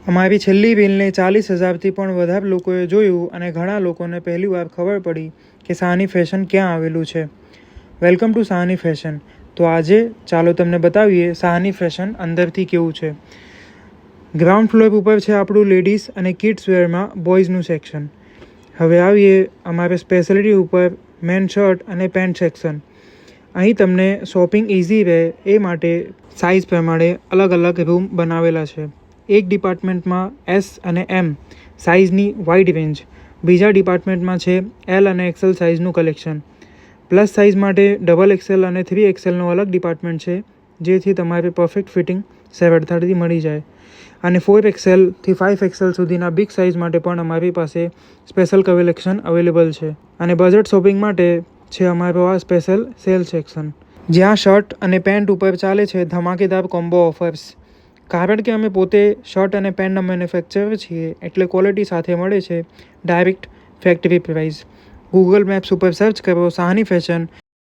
અમારી છેલ્લી રીલને 40,000થી પણ વધારે લોકોએ જોયું અને ઘણા લોકોને પહેલીવાર ખબર પડી કે સાહની ફેશન ક્યાં આવેલું છે. Welcome to Sahni fashion. તો આજે ચાલો તમને બતાવીએ સાહની ફેશન અંદરથી કેવું છે. ગ્રાઉન્ડ ફ્લોર ઉપર છે આપણું લેડીઝ અને કિડ્સ વેરમાં બોયઝનું સેક્શન. હવે આવીએ અમારે સ્પેશિયાલિટી ઉપર મેન શર્ટ અને પેન્ટ સેક્શન. અહીં તમને શોપિંગ ઇઝી રહે એ માટે સાઇઝ પ્રમાણે અલગ અલગ રૂમ બનાવેલા છે. એક ડિપાર્ટમેન્ટમાં S અને M સાઇઝની વાઇડ રેન્જ, બીજા ડિપાર્ટમેન્ટમાં છે L અને XL સાઇઝનું કલેક્શન. પ્લસ સાઇઝ માટે XXL અને 3XLનો અલગ ડિપાર્ટમેન્ટ છે, જેથી તમારે પરફેક્ટ ફિટિંગ સરળતાથી મળી જાય. અને 4XL થી 5XL સુધીના બિગ સાઇઝ માટે પણ અમારી પાસે સ્પેશિયલ કલેક્શન અવેલેબલ છે. અને બજેટ શોપિંગ માટે છે અમારો આ સ્પેશિયલ સેલ સેક્શન, જ્યાં શર્ટ અને પેન્ટ ઉપર ચાલે છે ધમાકેદાર કોમ્બો ઓફર્સ. કારણ કે અમે પોતે શર્ટ અને પેન્ટના મેન્યુફેક્ચરર છીએ, એટલે ક્વોલિટી સાથે મળે છે direct factory price. Google maps ઉપર સર્ચ કરો સાહની ફેશન